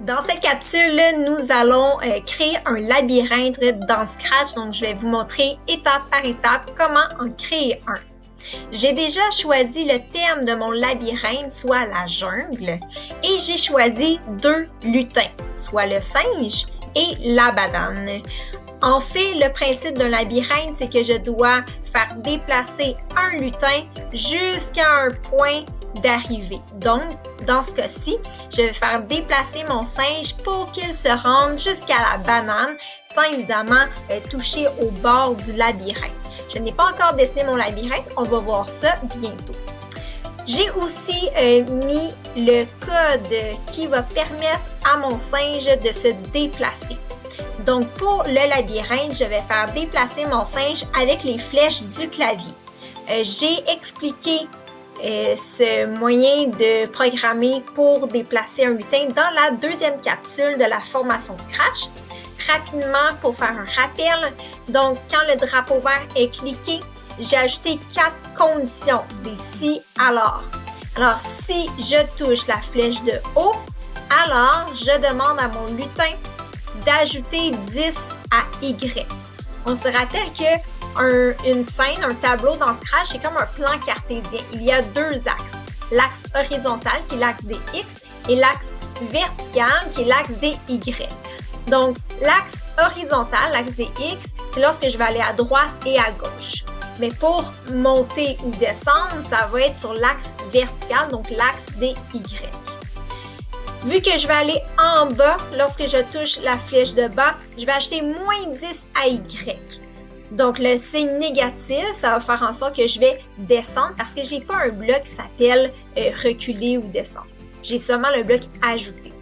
Dans cette capsule, nous allons créer un labyrinthe dans Scratch. Donc, je vais vous montrer étape par étape comment en créer un. J'ai déjà choisi le thème de mon labyrinthe, soit la jungle, et j'ai choisi 2 lutins, soit le singe et la banane. En fait, le principe d'un labyrinthe, c'est que je dois faire déplacer un lutin jusqu'à un point d'arrivée. Donc, dans ce cas-ci, je vais faire déplacer mon singe pour qu'il se rende jusqu'à la banane sans évidemment toucher au bord du labyrinthe. Je n'ai pas encore dessiné mon labyrinthe, on va voir ça bientôt. J'ai aussi mis le code qui va permettre à mon singe de se déplacer. Donc, pour le labyrinthe, je vais faire déplacer mon singe avec les flèches du clavier. J'ai expliqué ce moyen de programmer pour déplacer un lutin dans la 2e capsule de la formation Scratch. Rapidement, pour faire un rappel, donc quand le drapeau vert est cliqué, j'ai ajouté 4 conditions, des si alors. Alors, si je touche la flèche de haut, alors je demande à mon lutin d'ajouter 10 à Y. On se rappelle que une scène, un tableau dans Scratch, c'est comme un plan cartésien. Il y a 2 axes. L'axe horizontal, qui est l'axe des X, et l'axe vertical, qui est l'axe des Y. Donc, l'axe horizontal, l'axe des X, c'est lorsque je vais aller à droite et à gauche. Mais pour monter ou descendre, ça va être sur l'axe vertical, donc l'axe des Y. Vu que je vais aller en bas, lorsque je touche la flèche de bas, je vais ajouter moins 10 à Y. Donc, le signe négatif, ça va faire en sorte que je vais descendre parce que je n'ai pas un bloc qui s'appelle reculer ou descendre. J'ai seulement le bloc ajouter.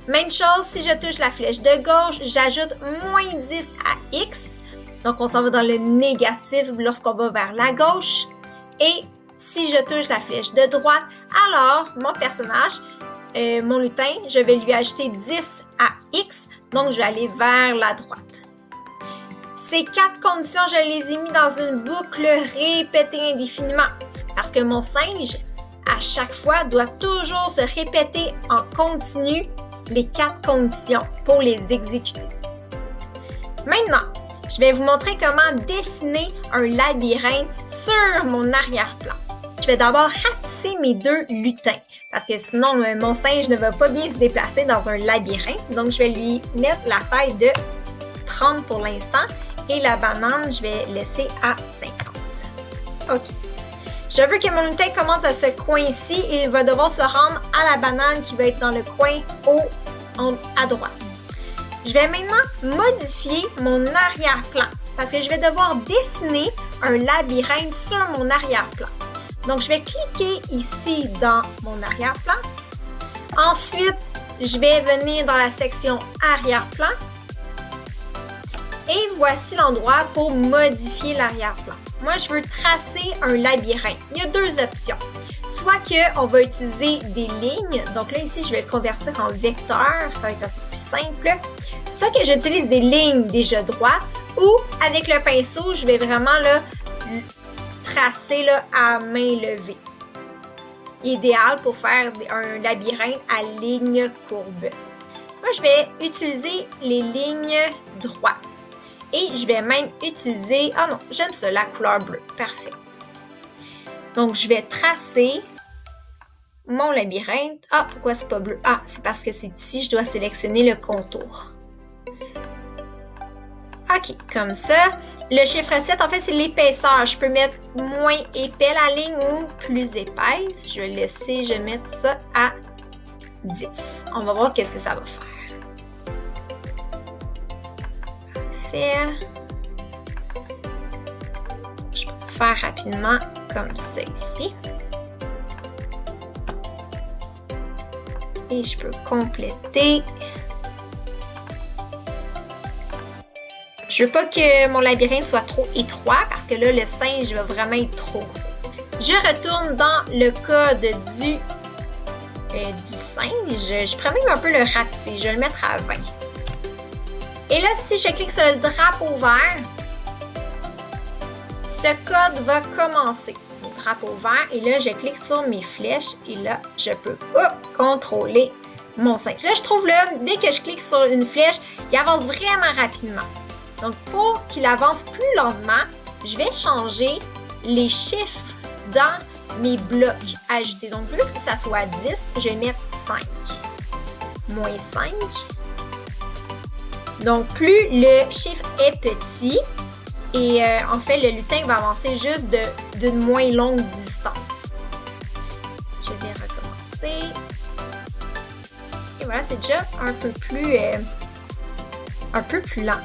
Même chose, si je touche la flèche de gauche, j'ajoute moins 10 à X. Donc, on s'en va dans le négatif lorsqu'on va vers la gauche. Et si je touche la flèche de droite, alors mon personnage, mon lutin, je vais lui ajouter 10 à X. Donc, je vais aller vers la droite. Ces 4 conditions, je les ai mis dans une boucle répétée indéfiniment. Parce que mon singe, à chaque fois, doit toujours se répéter en continu les 4 conditions pour les exécuter. Maintenant, je vais vous montrer comment dessiner un labyrinthe sur mon arrière-plan. Je vais d'abord rapetisser mes 2 lutins parce que sinon, mon singe ne va pas bien se déplacer dans un labyrinthe. Donc, je vais lui mettre la taille de 30 pour l'instant et la banane, je vais laisser à 50. OK. Je veux que mon lutin commence à ce coin-ci et il va devoir se rendre à la banane qui va être dans le coin à droite. Je vais maintenant modifier mon arrière-plan parce que je vais devoir dessiner un labyrinthe sur mon arrière-plan. Donc, je vais cliquer ici dans mon arrière-plan. Ensuite, je vais venir dans la section arrière-plan. Et voici l'endroit pour modifier l'arrière-plan. Moi, je veux tracer un labyrinthe. Il y a 2 options. Soit qu'on va utiliser des lignes. Donc là, ici, je vais le convertir en vecteur. Ça va être un peu plus simple. Soit que j'utilise des lignes déjà droites. Ou avec le pinceau, je vais vraiment là, tracer là, à main levée. Idéal pour faire un labyrinthe à ligne courbe. Moi, je vais utiliser les lignes droites. Et je vais même utiliser, ah non, j'aime ça, la couleur bleue. Parfait. Donc, je vais tracer mon labyrinthe. Ah, pourquoi c'est pas bleu? Ah, c'est parce que c'est ici, je dois sélectionner le contour. OK, comme ça. Le chiffre 7, en fait, c'est l'épaisseur. Je peux mettre moins épais la ligne ou plus épaisse. Je vais laisser, je vais mettre ça à 10. On va voir qu'est-ce que ça va faire. Je peux faire rapidement comme ça ici. Et je peux compléter. Je veux pas que mon labyrinthe soit trop étroit parce que là, le singe va vraiment être trop gros. Je retourne dans le code du singe. Je pourrais même un peu le rapetisser. Je vais le mettre à 20. Et là, si je clique sur le drapeau vert, ce code va commencer. drapeau vert et là, je clique sur mes flèches et là, je peux contrôler mon singe. Là, je trouve là, dès que je clique sur une flèche, il avance vraiment rapidement. Donc, pour qu'il avance plus lentement, je vais changer les chiffres dans mes blocs ajoutés. Donc, au lieu que ça soit 10, je vais mettre 5. Moins 5. Donc, plus le chiffre est petit, et en fait, le lutin va avancer juste d'une moins longue distance. Je vais recommencer. Et voilà, c'est déjà un peu plus lent.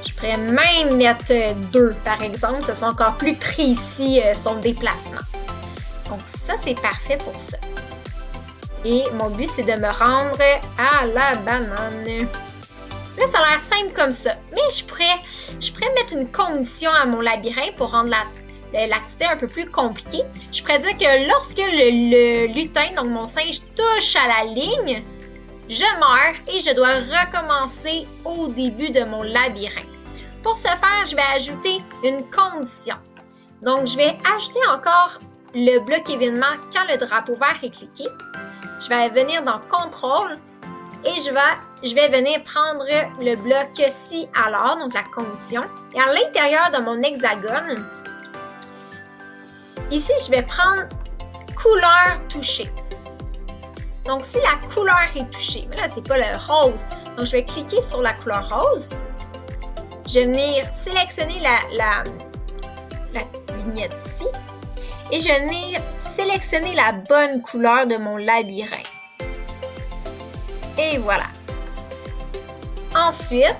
Je pourrais même mettre 2, par exemple, ce soit encore plus précis son déplacement. Donc ça, c'est parfait pour ça. Et mon but, c'est de me rendre à la banane. Là, ça a l'air simple comme ça. Mais je pourrais mettre une condition à mon labyrinthe pour rendre l'activité un peu plus compliquée. Je pourrais dire que lorsque le lutin, donc mon singe, touche à la ligne, je meurs et je dois recommencer au début de mon labyrinthe. Pour ce faire, je vais ajouter une condition. Donc, je vais ajouter encore le bloc événement quand le drapeau vert est cliqué. Je vais venir dans Contrôle et je vais venir prendre le bloc si alors, donc la condition. Et à l'intérieur de mon hexagone, ici, je vais prendre couleur touchée. Donc, si la couleur est touchée, mais là, c'est pas le rose. Donc, je vais cliquer sur la couleur rose. Je vais venir sélectionner la petite vignette ici. Et je vais venir sélectionner la bonne couleur de mon labyrinthe. Et voilà. Ensuite,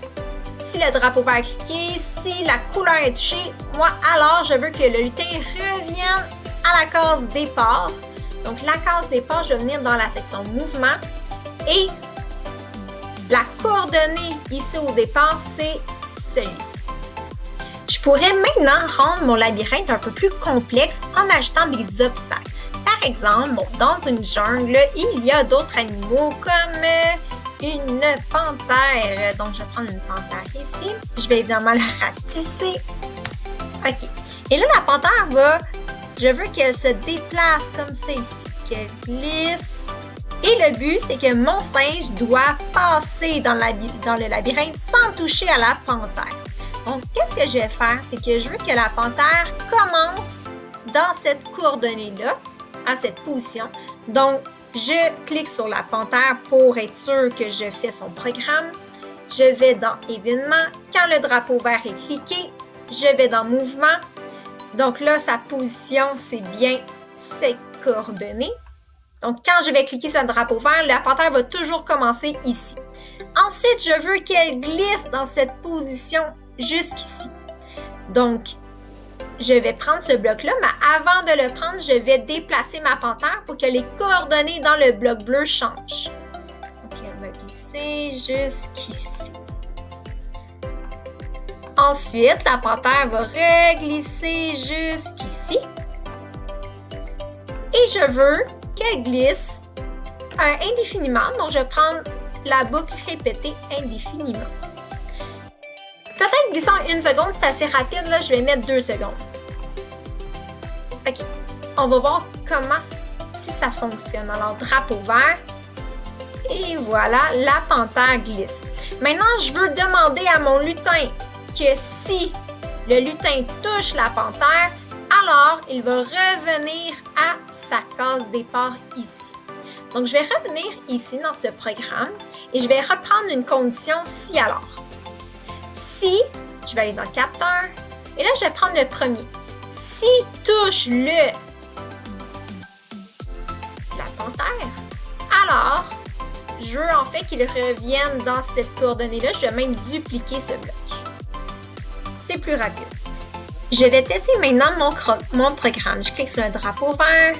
si le drapeau vert est cliqué, si la couleur est touchée, moi, alors, je veux que le lutin revienne à la case départ. Donc, la case départ, je vais venir dans la section mouvement. Et la coordonnée ici au départ, c'est celui-ci. Je pourrais maintenant rendre mon labyrinthe un peu plus complexe en ajoutant des obstacles. Par exemple, dans une jungle, il y a d'autres animaux comme une panthère. Donc, je vais prendre une panthère ici. Je vais évidemment la ratisser. OK. Et là, la panthère je veux qu'elle se déplace comme ça ici, qu'elle glisse. Et le but, c'est que mon singe doit passer dans le labyrinthe sans toucher à la panthère. Donc, qu'est-ce que je vais faire? C'est que je veux que la panthère commence dans cette coordonnée-là, à cette position. Donc, je clique sur la panthère pour être sûr que je fais son programme. Je vais dans Événements. Quand le drapeau vert est cliqué, je vais dans Mouvement. Donc là, sa position, c'est bien ses coordonnées. Donc, quand je vais cliquer sur le drapeau vert, la panthère va toujours commencer ici. Ensuite, je veux qu'elle glisse dans cette position jusqu'ici. Donc, je vais prendre ce bloc-là, mais avant de le prendre, je vais déplacer ma panthère pour que les coordonnées dans le bloc bleu changent. Donc, elle va glisser jusqu'ici. Ensuite, la panthère va reglisser jusqu'ici. Et je veux qu'elle glisse indéfiniment. Donc, je vais prendre la boucle répétée indéfiniment. Peut-être glisser en 1 seconde, c'est assez rapide. Là, je vais mettre 2 secondes. OK. On va voir si ça fonctionne. Alors, drapeau vert. Et voilà, la panthère glisse. Maintenant, je veux demander à mon lutin que si le lutin touche la panthère, alors il va revenir à sa case départ ici. Donc, je vais revenir ici dans ce programme et je vais reprendre une condition si alors. Si, je vais aller dans Capteur et là, je vais prendre le premier. Si touche la panthère, alors je veux en fait qu'il revienne dans cette coordonnée-là. Je vais même dupliquer ce bloc. C'est plus rapide. Je vais tester maintenant mon programme. Je clique sur un drapeau vert.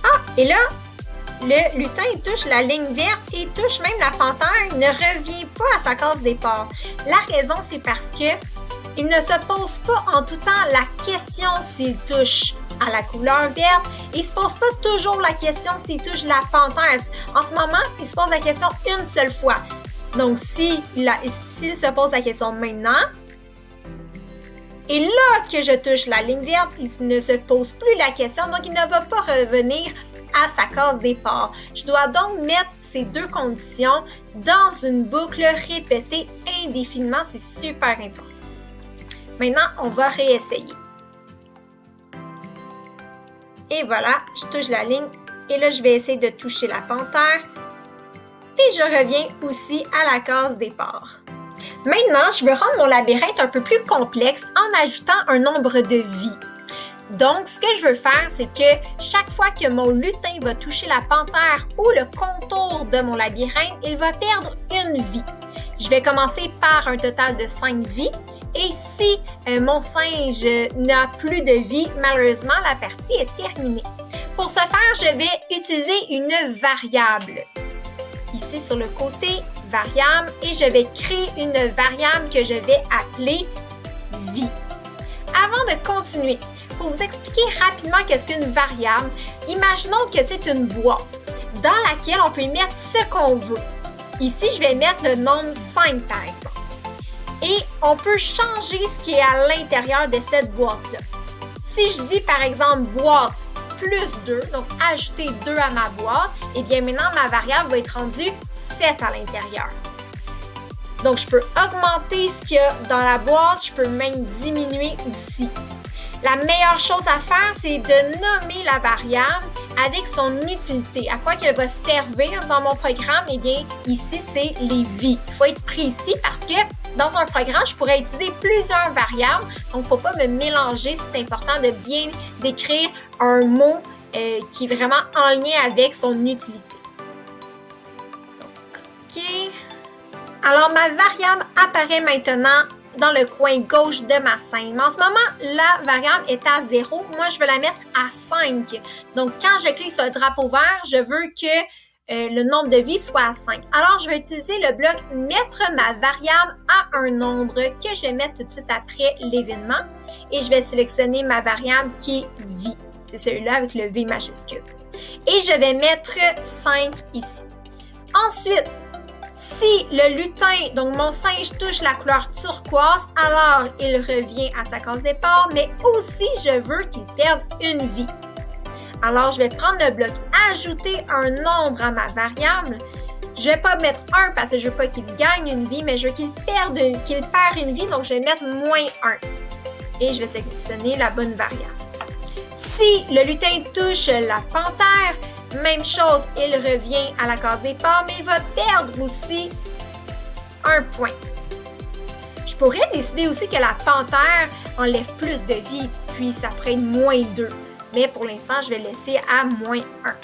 Ah, et là, le lutin il touche la ligne verte et touche même la panthère. Il ne revient pas à sa case départ. La raison, c'est parce que il ne se pose pas en tout temps la question s'il touche à la couleur verte. Il ne se pose pas toujours la question s'il touche la panthère. En ce moment, il se pose la question une seule fois. Donc, s'il se pose la question maintenant, et là que je touche la ligne verte, il ne se pose plus la question, donc il ne va pas revenir à sa case départ. Je dois donc mettre ces deux conditions dans une boucle répétée indéfiniment. C'est super important. Maintenant, on va réessayer. Et voilà, je touche la ligne. Et là, je vais essayer de toucher la panthère. Et je reviens aussi à la case départ. Maintenant, je veux rendre mon labyrinthe un peu plus complexe en ajoutant un nombre de vies. Donc, ce que je veux faire, c'est que chaque fois que mon lutin va toucher la panthère ou le contour de mon labyrinthe, il va perdre une vie. Je vais commencer par un total de 5 vies. Et si mon singe n'a plus de vie, malheureusement, la partie est terminée. Pour ce faire, je vais utiliser une variable. Ici, sur le côté, variable, et je vais créer une variable que je vais appeler vie. Avant de continuer, pour vous expliquer rapidement qu'est-ce qu'une variable, imaginons que c'est une boîte dans laquelle on peut y mettre ce qu'on veut. Ici, je vais mettre le nombre 5 par exemple. Et on peut changer ce qui est à l'intérieur de cette boîte-là. Si je dis par exemple boîte plus 2, donc ajouter 2 à ma boîte, et bien maintenant ma variable va être rendue 7 à l'intérieur. Donc je peux augmenter ce qu'il y a dans la boîte, je peux même diminuer ici. La meilleure chose à faire, c'est de nommer la variable avec son utilité. À quoi qu'elle va servir dans mon programme? Eh bien, ici, c'est les vies. Il faut être précis parce que dans un programme, je pourrais utiliser plusieurs variables. Donc, il ne faut pas me mélanger. C'est important de bien décrire un mot qui est vraiment en lien avec son utilité. OK. Alors, ma variable apparaît maintenant dans le coin gauche de ma scène. Mais en ce moment, la variable est à 0. Moi, je veux la mettre à 5. Donc, quand je clique sur le drapeau vert, je veux que le nombre de vies soit à 5. Alors, je vais utiliser le bloc « Mettre ma variable à un nombre » que je vais mettre tout de suite après l'événement. Et je vais sélectionner ma variable qui est « vie ». C'est celui-là avec le V majuscule. Et je vais mettre 5 ici. Ensuite, si le lutin, donc mon singe, touche la couleur turquoise, alors il revient à sa case départ, mais aussi je veux qu'il perde une vie. Alors, je vais prendre le bloc « Ajouter un nombre à ma variable ». Je ne vais pas mettre 1 parce que je ne veux pas qu'il gagne une vie, mais je veux qu'il perde une vie, donc je vais mettre moins 1. Et je vais sélectionner la bonne variable. Si le lutin touche la panthère, même chose, il revient à la case départ, mais il va perdre aussi un point. Je pourrais décider aussi que la panthère enlève plus de vie, puis ça pourrait être moins 2. Mais pour l'instant, je vais laisser à moins 1.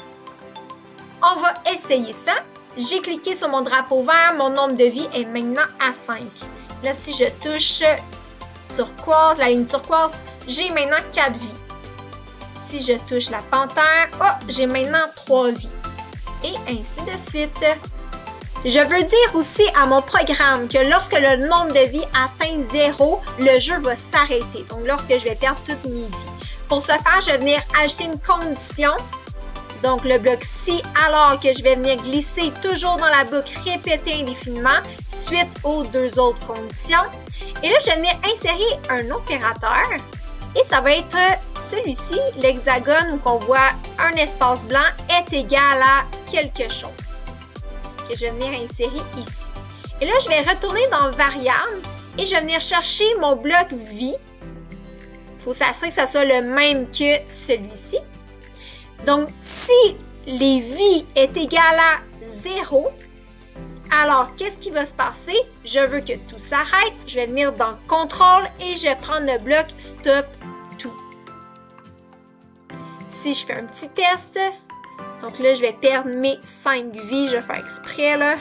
On va essayer ça. J'ai cliqué sur mon drapeau vert, mon nombre de vie est maintenant à 5. Là, si je touche turquoise, la ligne turquoise, j'ai maintenant 4 vies. Si je touche la panthère, j'ai maintenant 3 vies. Et ainsi de suite. Je veux dire aussi à mon programme que lorsque le nombre de vies atteint 0, le jeu va s'arrêter. Donc, lorsque je vais perdre toutes mes vies. Pour ce faire, je vais venir ajouter une condition. Donc, le bloc si, alors que je vais venir glisser toujours dans la boucle répétée indéfiniment suite aux 2 autres conditions. Et là, je vais venir insérer un opérateur. Et ça va être celui-ci, l'hexagone, où on voit un espace blanc est égal à quelque chose. Que je vais venir insérer ici. Et là, je vais retourner dans variable et je vais venir chercher mon bloc vie. Il faut s'assurer que ça soit le même que celui-ci. Donc, si les vies est égal à 0, alors qu'est-ce qui va se passer? Je veux que tout s'arrête. Je vais venir dans contrôle et je vais prendre le bloc stop tout. Si je fais un petit test, donc là, je vais perdre mes 5 vies. Je vais faire exprès, là.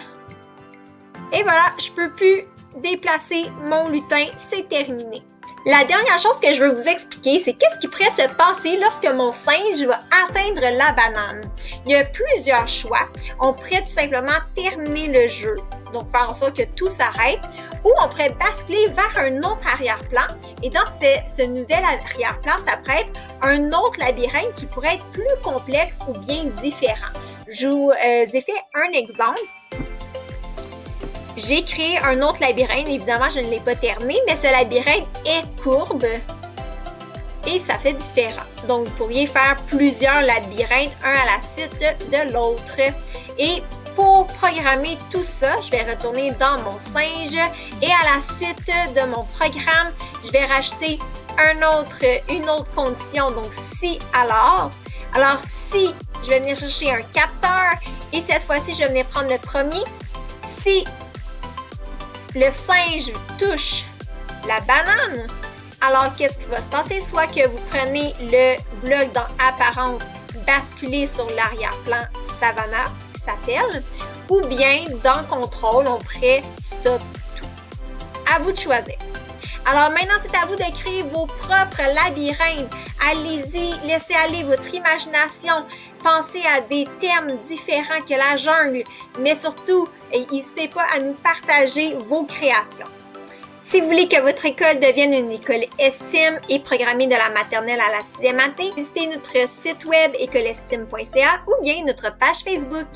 Et voilà, je ne peux plus déplacer mon lutin. C'est terminé. La dernière chose que je veux vous expliquer, c'est qu'est-ce qui pourrait se passer lorsque mon singe va atteindre la banane. Il y a plusieurs choix. On pourrait tout simplement terminer le jeu, donc faire en sorte que tout s'arrête, ou on pourrait basculer vers un autre arrière-plan. Et dans ce nouvel arrière-plan, ça pourrait être un autre labyrinthe qui pourrait être plus complexe ou bien différent. Je vous ai fait un exemple. J'ai créé un autre labyrinthe. Évidemment, je ne l'ai pas terminé, mais ce labyrinthe est courbe. et ça fait différent. Donc, vous pourriez faire plusieurs labyrinthes, un à la suite de l'autre. Et pour programmer tout ça, je vais retourner dans mon singe et à la suite de mon programme, je vais rajouter une autre condition, donc si alors. Alors, si je vais venir chercher un capteur et cette fois-ci, je vais venir prendre le premier. Si le singe touche la banane, alors qu'est-ce qui va se passer? Soit que vous prenez le bloc dans Apparence, basculez sur l'arrière-plan Savannah, qui s'appelle, ou bien dans Contrôle, on pourrait Stop tout. À vous de choisir. Alors maintenant, c'est à vous de créer vos propres labyrinthes. Allez-y, laissez aller votre imagination. Pensez à des thèmes différents que la jungle, mais surtout, n'hésitez pas à nous partager vos créations. Si vous voulez que votre école devienne une école estime et programmée de la maternelle à la 6e année, visitez notre site web écolestime.ca ou bien notre page Facebook.